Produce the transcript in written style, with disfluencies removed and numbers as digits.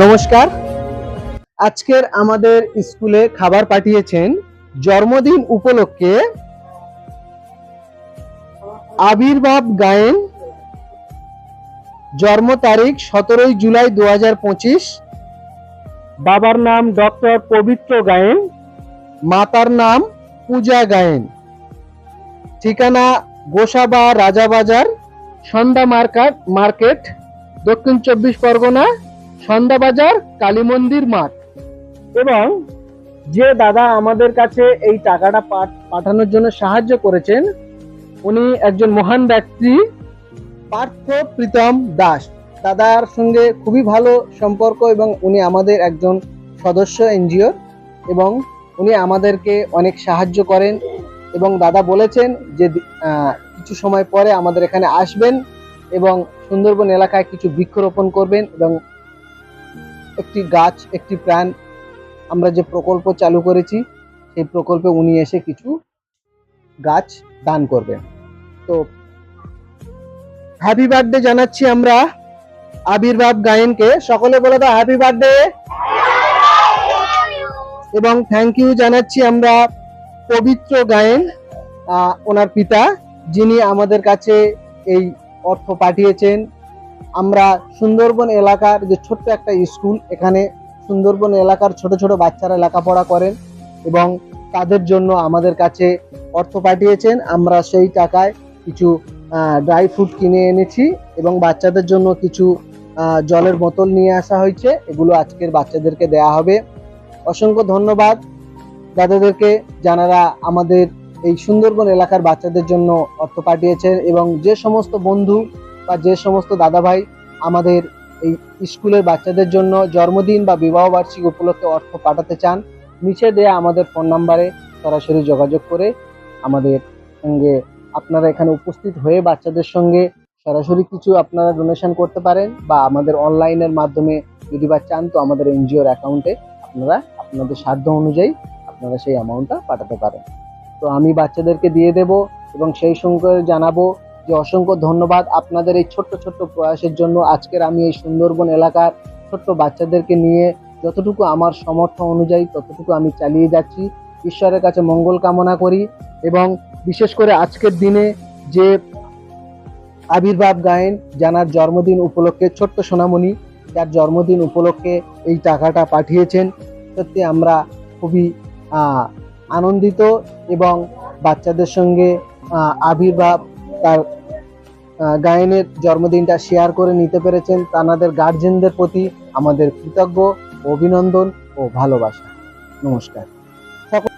নমস্কার। আজকের আমাদের স্কুলে খাবার পাঠিয়েছেন জন্মদিন উপলক্ষে আবির্ভাব গায়েন। জন্ম তারিখ 17 জুলাই 2025। বাবার নাম ডক্টর পবিত্র গায়েন, মাতার নাম পূজা গায়েন। ঠিকানা গোসাবা রাজাবাজার, সন্ধ্যা মার্কেট, দক্ষিণ 24 পরগনা, সন্ধ্যা বাজার, কালী মন্দির মাঠ। এবং যে দাদা আমাদের কাছে এই টাকাটা পাঠানোর জন্য সাহায্য করেছেন উনি একজন মহান ব্যক্তি, পার্থ প্রীতম দাস। দাদার সঙ্গে খুবই ভালো সম্পর্ক এবং উনি আমাদের একজন সদস্য এনজিওর এবং উনি আমাদেরকে অনেক সাহায্য করেন। এবং দাদা বলেছেন যে কিছু সময় পরে আমাদের এখানে আসবেন এবং সুন্দরবন এলাকায় কিছু বৃক্ষরোপণ করবেন এবং একটি গাছ একটি প্রাণ আমরা যে প্রকল্প চালু করেছি সেই প্রকল্পে উনি এসে কিছু গাছ দান করবেন। তো হ্যাপি বার্থডে জানাচ্ছি আমরা আবির্ভাব গায়েনকে। সকলে বলে দাও হ্যাপি বার্থডে। এবং থ্যাংক ইউ জানাচ্ছি আমরা পবিত্র গায়েন, ওনার পিতা, যিনি আমাদের কাছে এই অর্থ পাঠিয়েছেন। আমরা সুন্দরবন এলাকার যে ছোট্ট একটা স্কুল, এখানে সুন্দরবন এলাকার ছোট ছোট বাচ্চারা লেখাপড়া করেন এবং তাদের জন্য আমাদের কাছে অর্থ পাঠিয়েছেন। আমরা সেই টাকায় কিছু ড্রাই ফ্রুট কিনে এনেছি এবং বাচ্চাদের জন্য কিছু জলের বোতল নিয়ে আসা হয়েছে, এগুলো আজকের বাচ্চাদেরকে দেয়া হবে। অসংখ্য ধন্যবাদ দাদাদেরকে যারা আমাদের এই সুন্দরবন এলাকার বাচ্চাদের জন্য অর্থ পাঠিয়েছেন। এবং যে সমস্ত বন্ধু বা যে সমস্ত দাদা ভাই আমাদের এই স্কুলের বাচ্চাদের জন্য জন্মদিন বা বিবাহ বার্ষিকী উপলক্ষে অর্থ পাঠাতে চান, নিচে দেয়া আমাদের ফোন নাম্বারে সরাসরি যোগাযোগ করে আমাদের সঙ্গে আপনারা এখানে উপস্থিত হয়ে বাচ্চাদের সঙ্গে সরাসরি কিছু আপনারা ডোনেশন করতে পারেন, বা আমাদের অনলাইনের মাধ্যমে যদি বা চান তো আমাদের এনজিওর অ্যাকাউন্টে আপনারা আপনাদের সাধ্য অনুযায়ী আপনারা সেই অ্যামাউন্টটা পাঠাতে পারেন। তো আমি বাচ্চাদেরকে দিয়ে দেব এবং সেই সঙ্গে জানাবো যে অসংখ্য ধন্যবাদ আপনাদের এই ছোট্ট ছোট্ট প্রয়াসের জন্য। আজকের আমি এই সুন্দরবন এলাকার ছোট্ট বাচ্চাদেরকে নিয়ে যতটুকু আমার সামর্থ্য অনুযায়ী ততটুকু আমি চালিয়ে যাচ্ছি। ঈশ্বরের কাছে মঙ্গল কামনা করি এবং বিশেষ করে আজকের দিনে যে আবির্ভাব গায়েন জানার জন্মদিন উপলক্ষে, ছোট্ট সোনামণি যার জন্মদিন উপলক্ষে এই টাকাটা পাঠিয়েছেন, সত্যি আমরা খুবই আনন্দিত এবং বাচ্চাদের সঙ্গে আবির্ভাব তার গায়েনের জন্মদিনটা শেয়ার করে নিতে পেরেছেন। তাদের গার্জেনদের প্রতি আমাদের কৃতজ্ঞ, অভিনন্দন ও ভালোবাসা। নমস্কার সকল।